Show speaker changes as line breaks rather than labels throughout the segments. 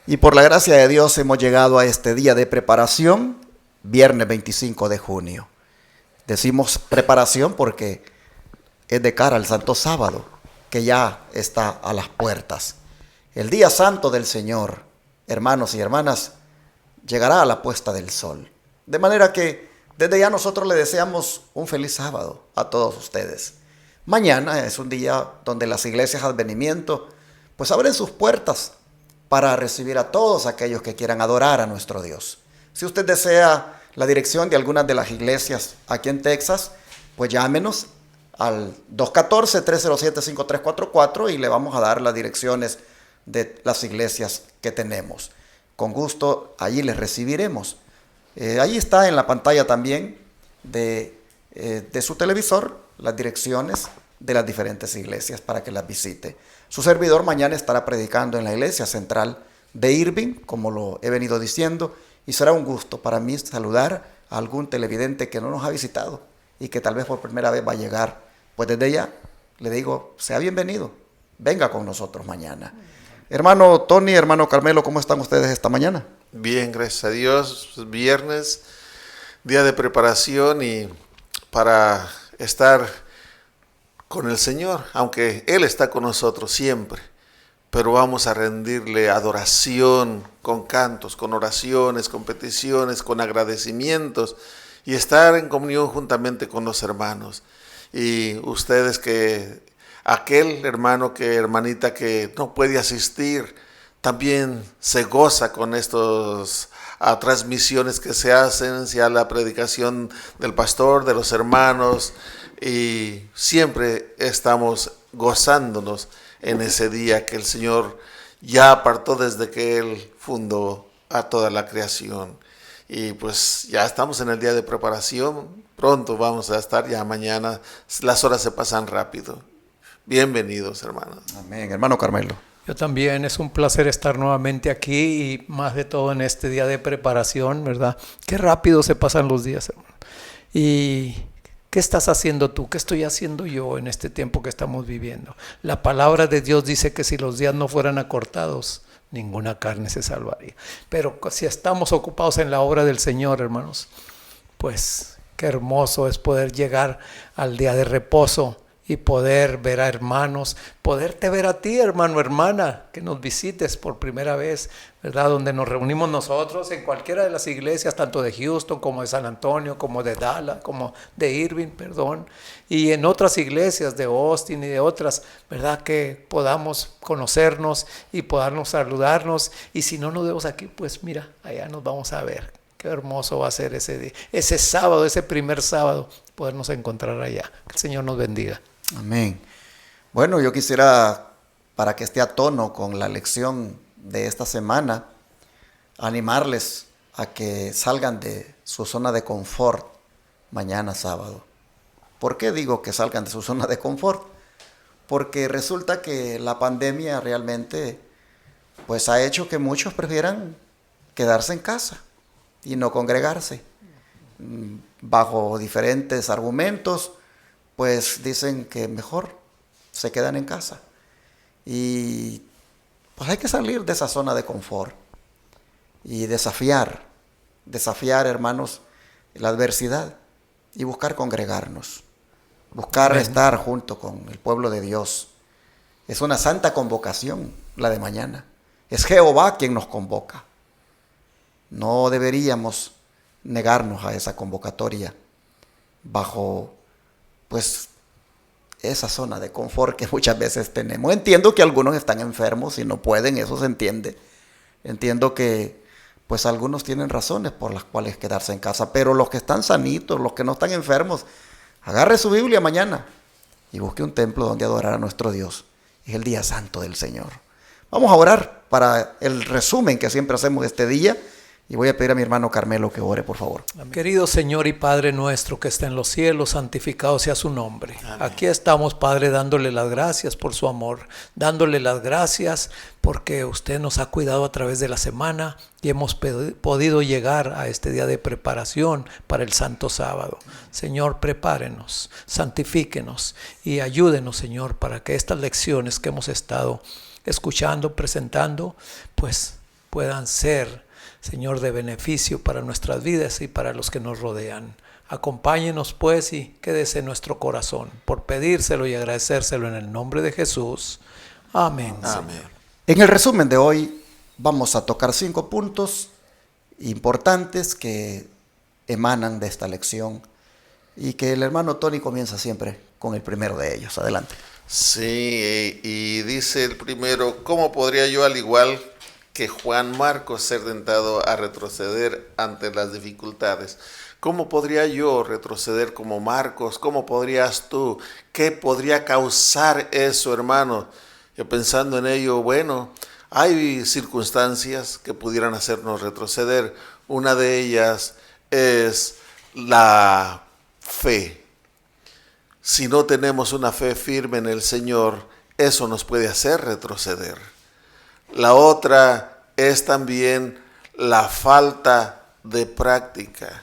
Y por la gracia de Dios hemos llegado a este día de preparación, viernes 25 de junio. Decimos preparación porque es de cara al Santo Sábado, que ya está a las puertas. El día santo del Señor, hermanos y hermanas, llegará a la puesta del sol. De manera que desde ya nosotros le deseamos un feliz sábado a todos ustedes. Mañana es un día donde las iglesias Advenimiento pues abren sus puertas para recibir a todos aquellos que quieran adorar a nuestro Dios. Si usted desea la dirección de algunas de las iglesias aquí en Texas, pues llámenos al 214-307-5344 y le vamos a dar las direcciones de las iglesias que tenemos. Con gusto, allí les recibiremos. Ahí está en la pantalla también de su televisor las direcciones de las diferentes iglesias para que las visite. Su servidor mañana estará predicando en la iglesia central de Irving, como lo he venido diciendo, y será un gusto para mí saludar a algún televidente que no nos ha visitado y que tal vez por primera vez va a llegar. Pues desde ya le digo, sea bienvenido, venga con nosotros mañana. Hermano Tony, hermano Carmelo, ¿cómo están ustedes esta mañana?
Bien, gracias a Dios. Viernes, día de preparación y para estar con el Señor, aunque Él está con nosotros siempre, pero vamos a rendirle adoración con cantos, con oraciones, con peticiones, con agradecimientos y estar en comunión juntamente con los hermanos. Y ustedes aquel hermano hermanita que no puede asistir, también se goza con estos transmisiones que se hacen, sea la predicación del pastor, de los hermanos, y siempre estamos gozándonos en ese día que el Señor ya apartó desde que Él fundó a toda la creación. Y pues ya estamos en el día de preparación, pronto vamos a estar, ya mañana las horas se pasan rápido. Bienvenidos, hermanos.
Amén. Hermano Carmelo.
Yo también, es un placer estar nuevamente aquí y más de todo en este día de preparación, ¿verdad? Qué rápido se pasan los días, hermano. Y ¿qué estás haciendo tú? ¿Qué estoy haciendo yo en este tiempo que estamos viviendo? La palabra de Dios dice que si los días no fueran acortados, ninguna carne se salvaría. Pero si estamos ocupados en la obra del Señor, hermanos, pues qué hermoso es poder llegar al día de reposo y poder ver a hermanos, poderte ver a ti, hermano, hermana, que nos visites por primera vez, ¿verdad? Donde nos reunimos nosotros en cualquiera de las iglesias, tanto de Houston como de San Antonio, como de Dallas, como de Irving, y en otras iglesias de Austin y de otras, ¿verdad? Que podamos conocernos y podernos saludarnos, y si no nos vemos aquí, pues mira, allá nos vamos a ver. Qué hermoso va a ser ese día, ese sábado, ese primer sábado, podernos encontrar allá. Que el Señor nos bendiga.
Amén. Bueno, yo quisiera, para que esté a tono con la lección de esta semana, animarles a que salgan de su zona de confort mañana sábado. ¿Por qué digo que salgan de su zona de confort? Porque resulta que la pandemia realmente pues ha hecho que muchos prefieran quedarse en casa y no congregarse. Bajo diferentes argumentos, pues dicen que mejor se quedan en casa. Y pues hay que salir de esa zona de confort y desafiar, hermanos, la adversidad y buscar congregarnos, buscar
Amén.
Estar junto con el pueblo de Dios. Es una santa convocación la de mañana. Es Jehová quien nos convoca. No deberíamos negarnos a esa convocatoria bajo pues esa zona de confort que muchas veces tenemos. Entiendo que algunos están enfermos y no pueden, eso se entiende. Entiendo que pues algunos tienen razones por las cuales quedarse en casa, pero los que están sanitos, los que no están enfermos, agarre su Biblia mañana y busque un templo donde adorar a nuestro Dios. Es el día santo del Señor. Vamos a orar para el resumen que siempre hacemos este día. Y voy a pedir a mi hermano Carmelo que ore, por favor.
Amén. Querido Señor y Padre nuestro que está en los cielos, santificado sea su nombre.
Amén.
Aquí estamos, Padre, dándole las gracias por su amor, dándole las gracias porque usted nos ha cuidado a través de la semana y hemos podido llegar a este día de preparación para el Santo Sábado. Señor, prepárenos, santifíquenos y ayúdenos, Señor, para que estas lecciones que hemos estado escuchando, presentando, pues puedan ser, Señor, de beneficio para nuestras vidas y para los que nos rodean. Acompáñenos pues y quédese en nuestro corazón por pedírselo y agradecérselo en el nombre de Jesús. Amén.
Amén.
En el resumen de hoy vamos a tocar 5 puntos importantes que emanan de esta lección y que el hermano Tony comienza siempre con el primero de ellos. Adelante.
Sí, y dice el primero, ¿cómo podría yo, al igual que Juan Marcos, ser tentado a retroceder ante las dificultades? ¿Cómo podría yo retroceder como Marcos? ¿Cómo podrías tú? ¿Qué podría causar eso, hermano? Yo pensando en ello, bueno, hay circunstancias que pudieran hacernos retroceder. Una de ellas es la fe. Si no tenemos una fe firme en el Señor, eso nos puede hacer retroceder. La otra es también la falta de práctica.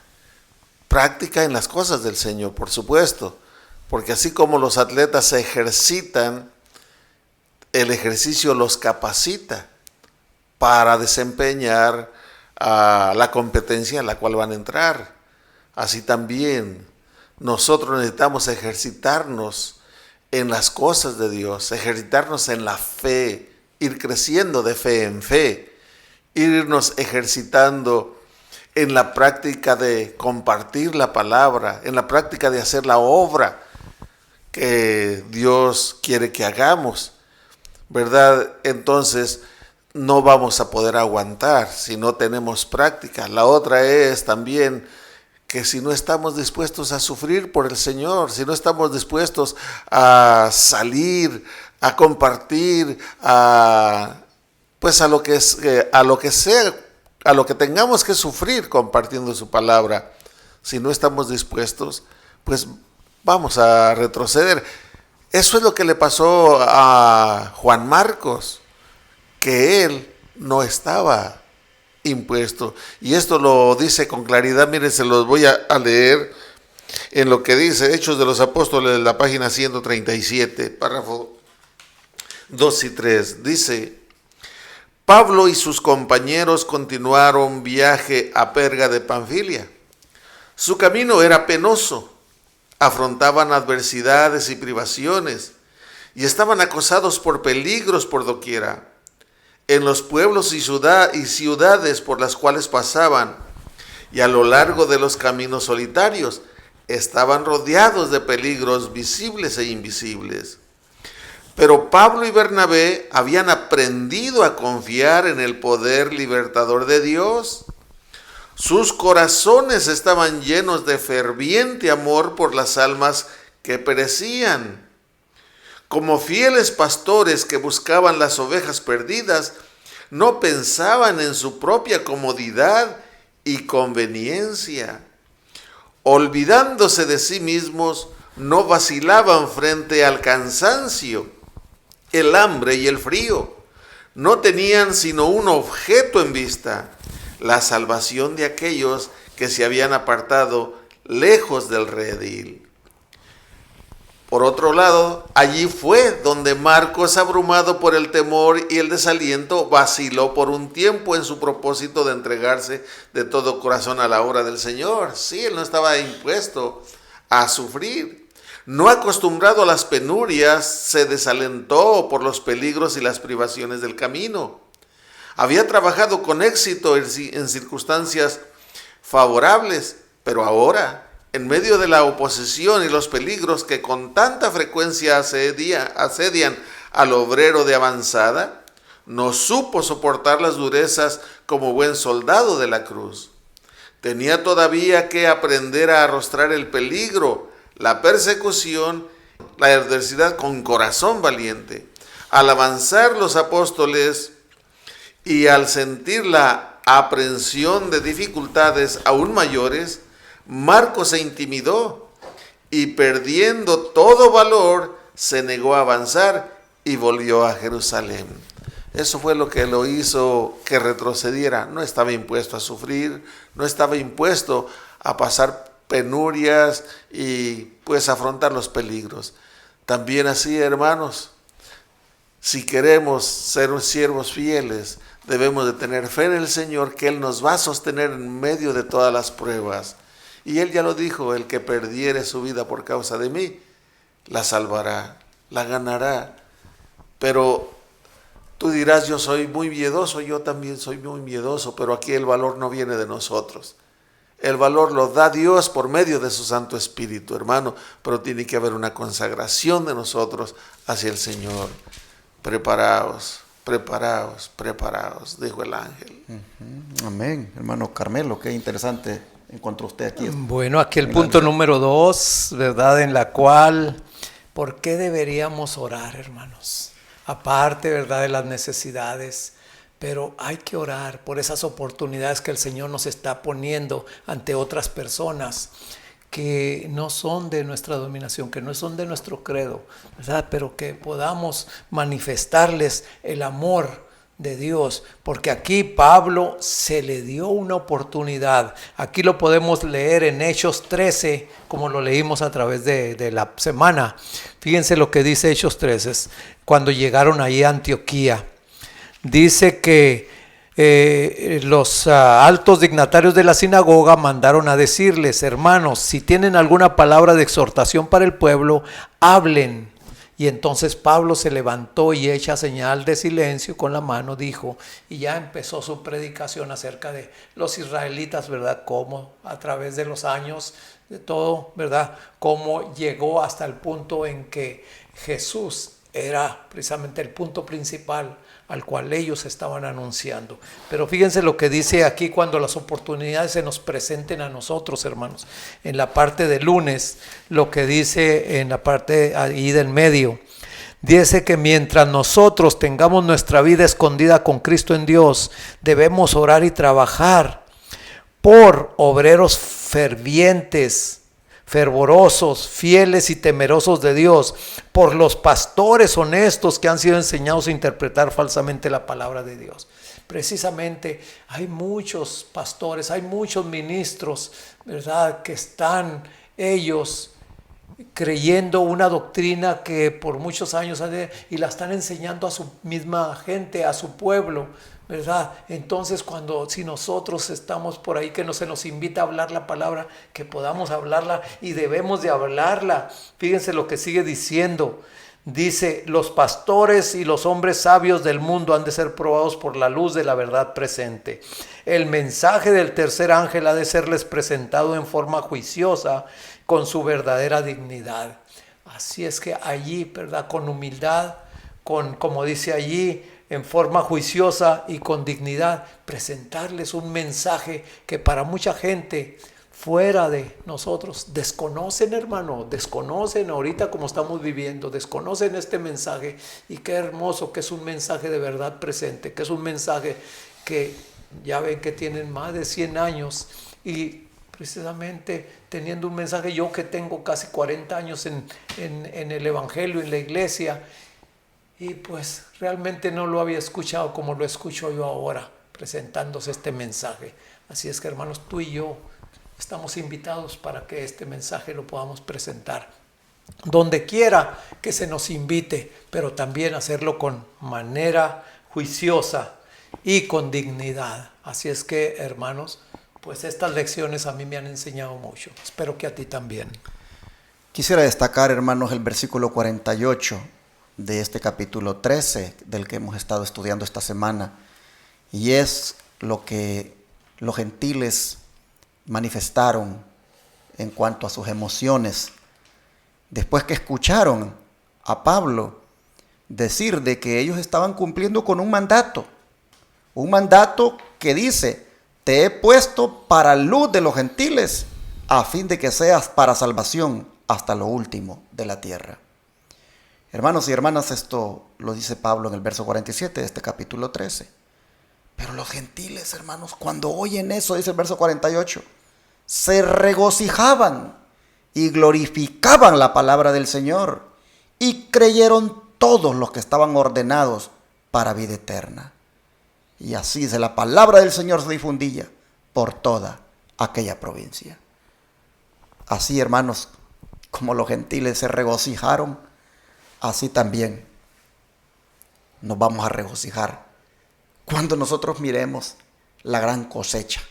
Práctica en las cosas del Señor, por supuesto. Porque así como los atletas se ejercitan, el ejercicio los capacita para desempeñar la competencia en la cual van a entrar. Así también nosotros necesitamos ejercitarnos en las cosas de Dios, ejercitarnos en la fe, ir creciendo de fe en fe, irnos ejercitando en la práctica de compartir la palabra, en la práctica de hacer la obra que Dios quiere que hagamos, ¿verdad? Entonces no vamos a poder aguantar si no tenemos práctica. La otra es también que si no estamos dispuestos a sufrir por el Señor, si no estamos dispuestos a salir, a compartir, a lo que tengamos que sufrir compartiendo su palabra, si no estamos dispuestos, pues vamos a retroceder. Eso es lo que le pasó a Juan Marcos, que él no estaba impuesto. Y esto lo dice con claridad. Miren, se los voy a leer en lo que dice Hechos de los Apóstoles, la página 137, párrafo 2 y 3. Dice: Pablo y sus compañeros continuaron viaje a Perga de Panfilia. Su camino era penoso, afrontaban adversidades y privaciones, y estaban acosados por peligros por doquiera. En los pueblos y ciudades por las cuales pasaban, y a lo largo de los caminos solitarios, estaban rodeados de peligros visibles e invisibles. Pero Pablo y Bernabé habían aprendido a confiar en el poder libertador de Dios. Sus corazones estaban llenos de ferviente amor por las almas que perecían. Como fieles pastores que buscaban las ovejas perdidas, no pensaban en su propia comodidad y conveniencia. Olvidándose de sí mismos, no vacilaban frente al cansancio, el hambre y el frío. No tenían sino un objeto en vista: la salvación de aquellos que se habían apartado lejos del redil. Por otro lado, allí fue donde Marcos, abrumado por el temor y el desaliento, vaciló por un tiempo en su propósito de entregarse de todo corazón a la obra del Señor. Sí, él no estaba impuesto a sufrir. No acostumbrado a las penurias, se desalentó por los peligros y las privaciones del camino. Había trabajado con éxito en circunstancias favorables, pero ahora, en medio de la oposición y los peligros que con tanta frecuencia asedian al obrero de avanzada, no supo soportar las durezas como buen soldado de la cruz. Tenía todavía que aprender a arrostrar el peligro, la persecución, la adversidad con corazón valiente. Al avanzar los apóstoles y al sentir la aprensión de dificultades aún mayores, Marcos se intimidó y, perdiendo todo valor, se negó a avanzar y volvió a Jerusalén. Eso fue lo que lo hizo que retrocediera. No estaba impuesto a sufrir, no estaba impuesto a pasar penurias y pues afrontar los peligros. También así, hermanos, Si queremos ser siervos fieles, debemos de tener fe en el Señor, que Él nos va a sostener en medio de todas las pruebas. Y Él ya lo dijo: el que perdiere su vida por causa de mí, la salvará, la ganará. Pero tú dirás: yo soy muy miedoso. Yo también soy muy miedoso, pero aquí el valor no viene de nosotros. El valor lo da Dios por medio de su Santo Espíritu, hermano, pero tiene que haber una consagración de nosotros hacia el Señor. Preparaos, preparaos, preparaos, dijo el ángel.
Amén. Hermano Carmelo, qué interesante encontró usted aquí.
Bueno, aquí el punto número 2, ¿verdad? En la cual, ¿por qué deberíamos orar, hermanos? Aparte, ¿verdad?, de las necesidades, pero hay que orar por esas oportunidades que el Señor nos está poniendo ante otras personas que no son de nuestra dominación, que no son de nuestro credo, ¿verdad? Pero que podamos manifestarles el amor de Dios, porque aquí Pablo se le dio una oportunidad. Aquí lo podemos leer en Hechos 13, como lo leímos a través de la semana. Fíjense lo que dice Hechos 13, cuando llegaron ahí a Antioquía. Dice que los altos dignatarios de la sinagoga mandaron a decirles: hermanos, si tienen alguna palabra de exhortación para el pueblo, hablen. Y entonces Pablo se levantó y, hecha señal de silencio con la mano, dijo, y ya empezó su predicación acerca de los israelitas, ¿verdad? Cómo a través de los años, de todo, ¿verdad? Cómo llegó hasta el punto en que Jesús era precisamente el punto principal al cual ellos estaban anunciando. Pero fíjense lo que dice aquí cuando las oportunidades se nos presenten a nosotros, hermanos. En la parte de lunes, lo que dice en la parte ahí del medio, dice que mientras nosotros tengamos nuestra vida escondida con Cristo en Dios, debemos orar y trabajar por obreros fervientes, fervorosos, fieles y temerosos de Dios, por los pastores honestos que han sido enseñados a interpretar falsamente la palabra de Dios. Precisamente hay muchos pastores, hay muchos ministros, ¿verdad?, que están ellos creyendo una doctrina que por muchos años y la están enseñando a su misma gente, a su pueblo, ¿verdad? Entonces si nosotros estamos por ahí, que no se nos invita a hablar la palabra, que podamos hablarla, y debemos de hablarla. Fíjense lo que sigue diciendo. Dice: los pastores y los hombres sabios del mundo han de ser probados por la luz de la verdad presente. El mensaje del tercer ángel ha de serles presentado en forma juiciosa, con su verdadera dignidad. Así es que allí, ¿verdad?, con humildad, como dice allí, en forma juiciosa y con dignidad, presentarles un mensaje que para mucha gente fuera de nosotros desconocen, hermano, desconocen ahorita como estamos viviendo, desconocen este mensaje. Y qué hermoso que es un mensaje de verdad presente, que es un mensaje que ya ven que tienen más de 100 años, y precisamente teniendo un mensaje, yo que tengo casi 40 años en el Evangelio, en la iglesia, y pues realmente no lo había escuchado como lo escucho yo ahora, presentándose este mensaje. Así es que, hermanos, tú y yo estamos invitados para que este mensaje lo podamos presentar donde quiera que se nos invite, pero también hacerlo con manera juiciosa y con dignidad. Así es que, hermanos, pues estas lecciones a mí me han enseñado mucho. Espero que a ti también.
Quisiera destacar, hermanos, el versículo 48 de este capítulo 13 del que hemos estado estudiando esta semana, y es lo que los gentiles manifestaron en cuanto a sus emociones después que escucharon a Pablo decir de que ellos estaban cumpliendo con un mandato que dice: te he puesto para luz de los gentiles, a fin de que seas para salvación hasta lo último de la tierra. Hermanos y hermanas, esto lo dice Pablo en el verso 47 de este capítulo 13. Pero los gentiles, hermanos, cuando oyen eso, dice el verso 48, se regocijaban y glorificaban la palabra del Señor, y creyeron todos los que estaban ordenados para vida eterna. Y así dice, la palabra del Señor se difundía por toda aquella provincia. Así, hermanos, como los gentiles se regocijaron, así también nos vamos a regocijar cuando nosotros miremos la gran cosecha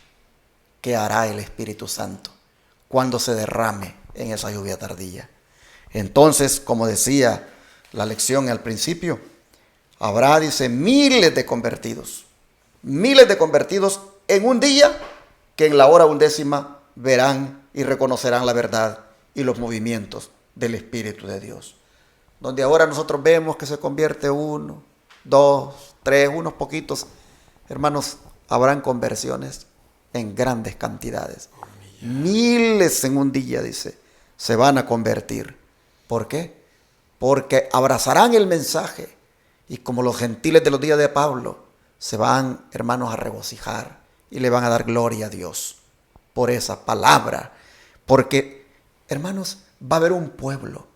que hará el Espíritu Santo cuando se derrame en esa lluvia tardía. Entonces, como decía la lección al principio, habrá, dice, miles de convertidos en un día que en la hora 11 verán y reconocerán la verdad y los movimientos del Espíritu de Dios. Donde ahora nosotros vemos que se convierte 1, 2, 3, unos poquitos, hermanos, habrán conversiones en grandes cantidades. Miles en un día, dice, se van a convertir. ¿Por qué? Porque abrazarán el mensaje y como los gentiles de los días de Pablo, se van, hermanos, a regocijar y le van a dar gloria a Dios por esa palabra. Porque, hermanos, va a haber un pueblo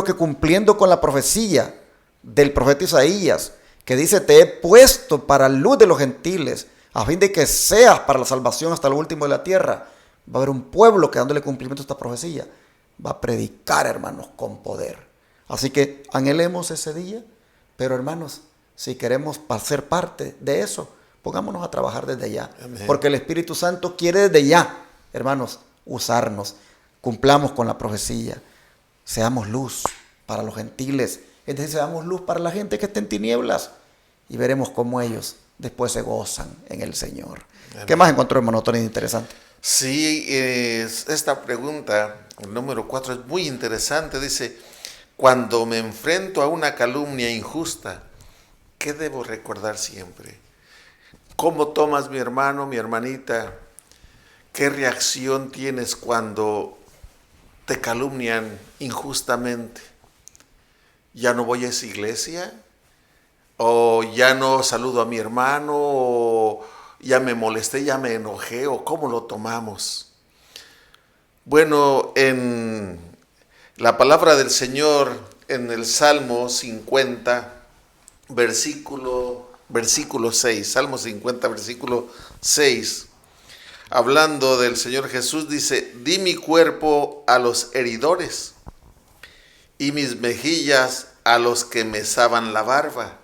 que cumpliendo con la profecía del profeta Isaías, que dice, te he puesto para luz de los gentiles, a fin de que seas para la salvación hasta lo último de la tierra. Va a haber un pueblo que dándole cumplimiento a esta profecía, va a predicar, hermanos, con poder. Así que anhelemos ese día, pero hermanos, si queremos ser parte de eso, pongámonos a trabajar desde ya. Amén. Porque el Espíritu Santo quiere desde ya, hermanos, usarnos. Cumplamos con la profecía. Seamos luz para los gentiles. Es decir, seamos luz para la gente que está en tinieblas. Y veremos cómo ellos después se gozan en el Señor. Amén. ¿Qué más encontró, hermano Tony, interesante?
Sí, esta pregunta, el número 4, es muy interesante. Dice, cuando me enfrento a una calumnia injusta, ¿qué debo recordar siempre? ¿Cómo tomas, mi hermano, mi hermanita? ¿Qué reacción tienes cuando te calumnian injustamente? ¿Ya no voy a esa iglesia? ¿O ya no saludo a mi hermano? ¿O ya me molesté, ya me enojé? ¿O cómo lo tomamos? Bueno, en la palabra del Señor, en el Salmo 50, versículo 6, Salmo 50, versículo 6, hablando del Señor Jesús, dice, di mi cuerpo a los heridores y mis mejillas a los que mesaban la barba.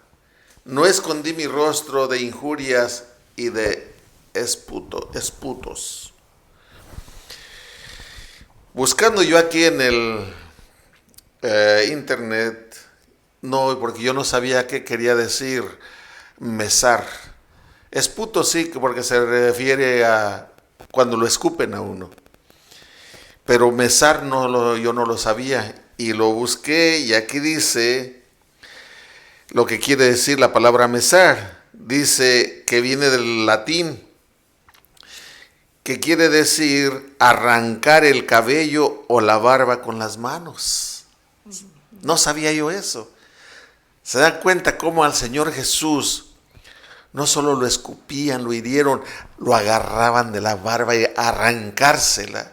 No escondí mi rostro de injurias y de esputos. Buscando yo aquí en el internet, no, porque yo no sabía qué quería decir mesar. Esputo sí, porque se refiere a cuando lo escupen a uno. Pero mesar yo no lo sabía y lo busqué y aquí dice lo que quiere decir la palabra mesar. Dice que viene del latín, que quiere decir arrancar el cabello o la barba con las manos. No sabía yo eso. ¿Se dan cuenta cómo al Señor Jesús no solo lo escupían, lo hirieron, lo agarraban de la barba y arrancársela?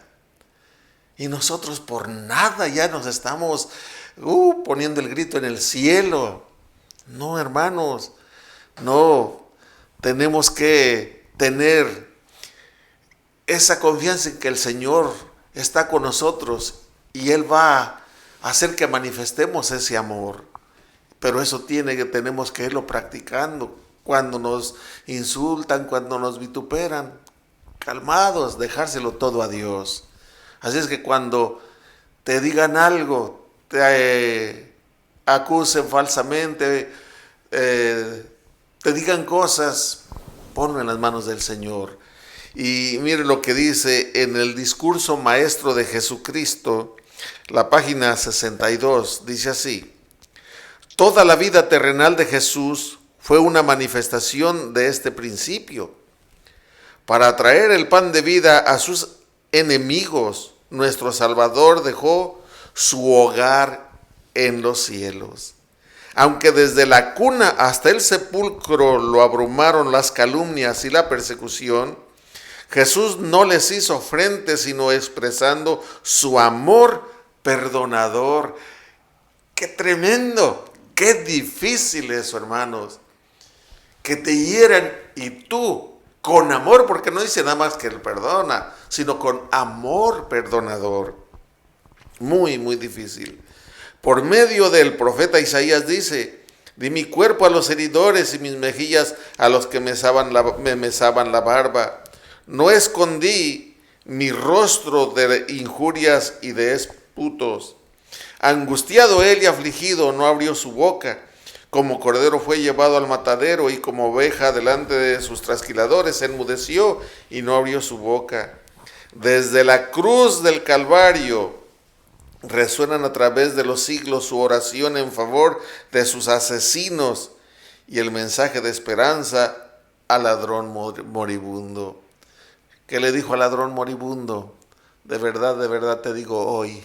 Y nosotros por nada ya nos estamos poniendo el grito en el cielo. No, hermanos, no. Tenemos que tener esa confianza en que el Señor está con nosotros y Él va a hacer que manifestemos ese amor. Pero eso tenemos que irlo practicando. Cuando nos insultan, cuando nos vituperan, calmados, dejárselo todo a Dios. Así es que cuando te digan algo, te acusen falsamente, te digan cosas, ponlo en las manos del Señor. Y mire lo que dice en el discurso maestro de Jesucristo, la página 62, dice así: toda la vida terrenal de Jesús fue una manifestación de este principio. Para traer el pan de vida a sus enemigos, nuestro Salvador dejó su hogar en los cielos. Aunque desde la cuna hasta el sepulcro lo abrumaron las calumnias y la persecución, Jesús no les hizo frente, sino expresando su amor perdonador. ¡Qué tremendo! ¡Qué difícil eso, hermanos! Que te hieran y tú, con amor, porque no dice nada más que él perdona, sino con amor perdonador. Muy, muy difícil. Por medio del profeta Isaías dice, Di mi cuerpo a los heridores y mis mejillas a los que me mesaban la barba. No escondí mi rostro de injurias y de esputos. Angustiado él y afligido, no abrió su boca. Como cordero fue llevado al matadero, y como oveja delante de sus trasquiladores, enmudeció y no abrió su boca. Desde la cruz del Calvario resuenan a través de los siglos su oración en favor de sus asesinos y el mensaje de esperanza al ladrón moribundo. ¿Qué le dijo al ladrón moribundo? De verdad te digo hoy,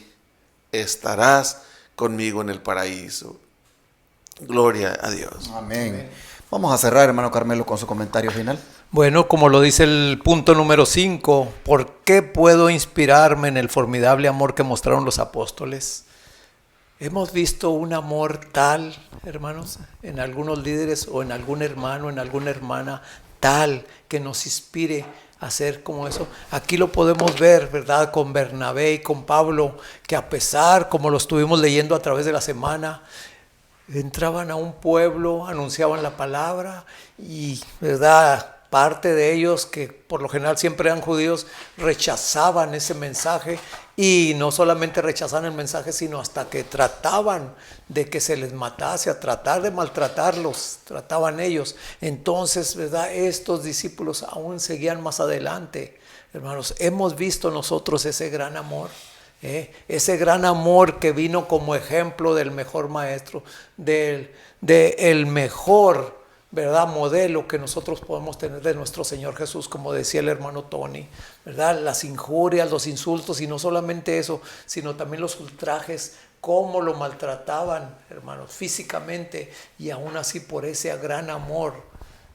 estarás conmigo en el paraíso. Gloria a Dios.
Amén. Vamos a cerrar, hermano Carmelo, con su comentario final.
Bueno, como lo dice el punto número 5, ¿por qué puedo inspirarme en el formidable amor que mostraron los apóstoles? Hemos visto un amor tal, hermanos, en algunos líderes o en algún hermano, en alguna hermana, tal que nos inspire a ser como eso. Aquí lo podemos ver, ¿verdad? Con Bernabé y con Pablo, que a pesar, como lo estuvimos leyendo a través de la semana, entraban a un pueblo, anunciaban la palabra y, ¿verdad?, parte de ellos, que por lo general siempre eran judíos, rechazaban ese mensaje, y no solamente rechazaban el mensaje, sino hasta que trataban de que se les matase, a tratar de maltratarlos, trataban ellos. Entonces, ¿verdad?, estos discípulos aún seguían más adelante. Hermanos, hemos visto nosotros ese gran amor. Ese gran amor que vino como ejemplo del mejor maestro, del mejor, ¿verdad?, modelo que nosotros podemos tener de nuestro Señor Jesús, como decía el hermano Tony, ¿verdad? Las injurias, los insultos, y no solamente eso, sino también los ultrajes, cómo lo maltrataban, hermanos, físicamente, y aún así por ese gran amor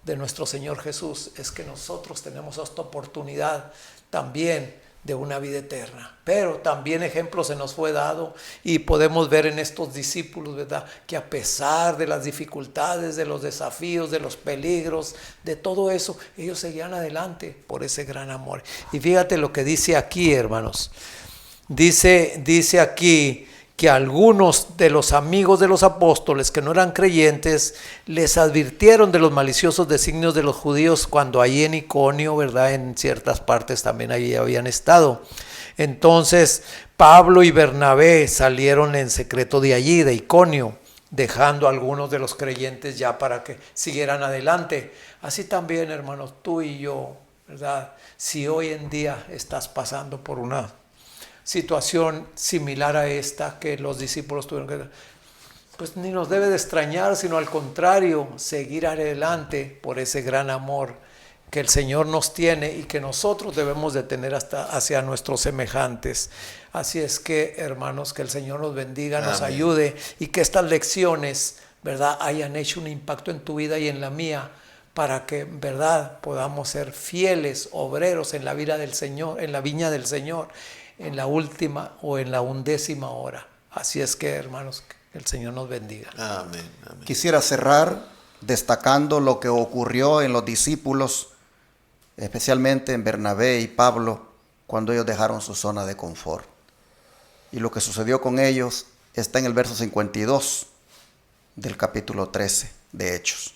de nuestro Señor Jesús es que nosotros tenemos esta oportunidad también de una vida eterna. Pero también ejemplo se nos fue dado, y podemos ver en estos discípulos, ¿verdad?, que a pesar de las dificultades, de los desafíos, de los peligros, de todo eso, ellos seguían adelante por ese gran amor. Y fíjate lo que dice aquí, hermanos. Dice aquí que algunos de los amigos de los apóstoles que no eran creyentes les advirtieron de los maliciosos designios de los judíos cuando allí en Iconio, ¿verdad?, en ciertas partes también allí habían estado. Entonces Pablo y Bernabé salieron en secreto de allí, de Iconio, dejando a algunos de los creyentes ya para que siguieran adelante. Así también, hermanos, tú y yo, ¿verdad?, si hoy en día estás pasando por una situación similar a esta que los discípulos tuvieron que, pues ni nos debe de extrañar, sino al contrario, seguir adelante por ese gran amor que el Señor nos tiene y que nosotros debemos de tener hasta hacia nuestros semejantes. Así es que, hermanos, que el Señor nos bendiga, nos ayude, y que estas lecciones, ¿verdad?, hayan hecho un impacto en tu vida y en la mía, para que, ¿verdad?, podamos ser fieles obreros en la vida del Señor, en la viña del Señor, en la última o en la 11ª hora. Así es que, hermanos, que el Señor nos bendiga.
Amén, amén.
Quisiera cerrar destacando lo que ocurrió en los discípulos, especialmente en Bernabé y Pablo, cuando ellos dejaron su zona de confort. Y lo que sucedió con ellos está en el verso 52 del capítulo 13 de Hechos.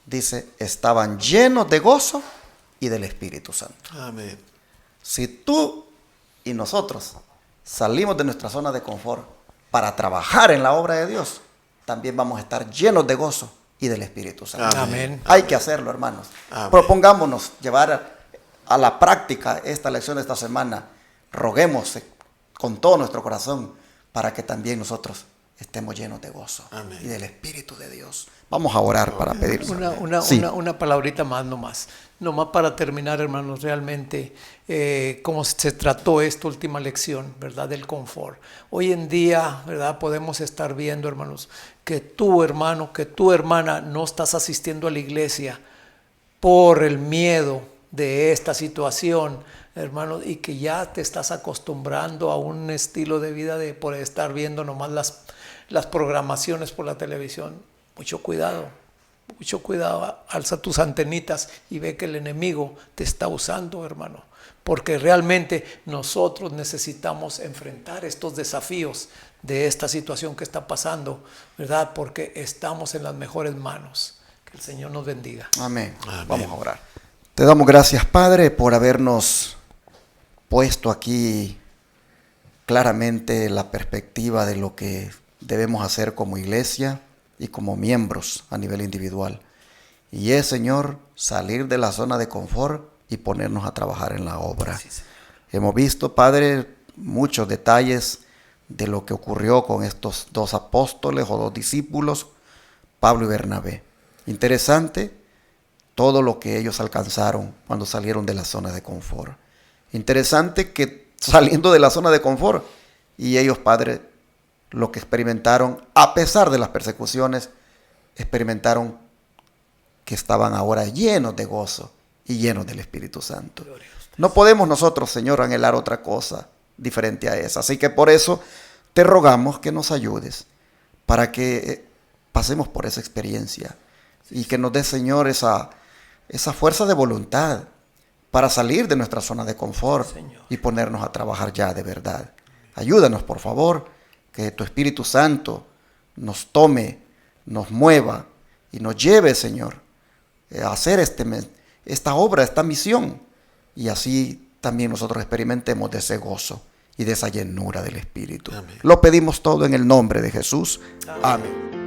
Dice, estaban llenos de gozo y del Espíritu Santo.
Amén.
Si tú y nosotros salimos de nuestra zona de confort para trabajar en la obra de Dios, también vamos a estar llenos de gozo y del Espíritu Santo.
Amén.
Hay que hacerlo, hermanos.
Amén.
Propongámonos llevar a la práctica esta lección de esta semana. Roguemos con todo nuestro corazón para que también nosotros estemos llenos de gozo.
Amén.
Y del Espíritu de Dios. Vamos a orar para pedir.
Una palabrita nomás para terminar, hermanos, realmente cómo se trató esta última lección, ¿verdad?, del confort. Hoy en día, ¿verdad?, podemos estar viendo, hermanos, que tú, hermano, que tu hermana no estás asistiendo a la iglesia por el miedo de esta situación, hermano, y que ya te estás acostumbrando a un estilo de vida por estar viendo nomás las programaciones por la televisión. Mucho cuidado, alza tus antenitas y ve que el enemigo te está usando, hermano. porque realmente nosotros necesitamos enfrentar estos desafíos de esta situación que está pasando, ¿verdad? Porque estamos en las mejores manos. Que el Señor nos bendiga.
Amén.
Amén.
Vamos a orar. Te damos gracias, Padre, por habernos puesto aquí claramente la perspectiva de lo que debemos hacer como iglesia y como miembros a nivel individual. Y es, Señor, salir de la zona de confort y ponernos a trabajar en la obra.
Sí, sí.
Hemos visto, Padre, muchos detalles de lo que ocurrió con estos dos apóstoles o dos discípulos, Pablo y Bernabé. Interesante todo lo que ellos alcanzaron cuando salieron de la zona de confort. Interesante que saliendo de la zona de confort y ellos, Padre, lo que experimentaron, a pesar de las persecuciones, experimentaron que estaban ahora llenos de gozo y llenos del Espíritu Santo. No podemos nosotros, Señor, anhelar otra cosa diferente a esa. Así que por eso te rogamos que nos ayudes para que pasemos por esa experiencia y que nos dé, Señor, esa fuerza de voluntad para salir de nuestra zona de confort, Señor, y ponernos a trabajar ya de verdad. Ayúdanos, por favor, que tu Espíritu Santo nos tome, nos mueva y nos lleve, Señor, a hacer esta obra, esta misión, y así también nosotros experimentemos de ese gozo y de esa llenura del Espíritu.
Amén.
Lo pedimos todo en el nombre de Jesús. Amén.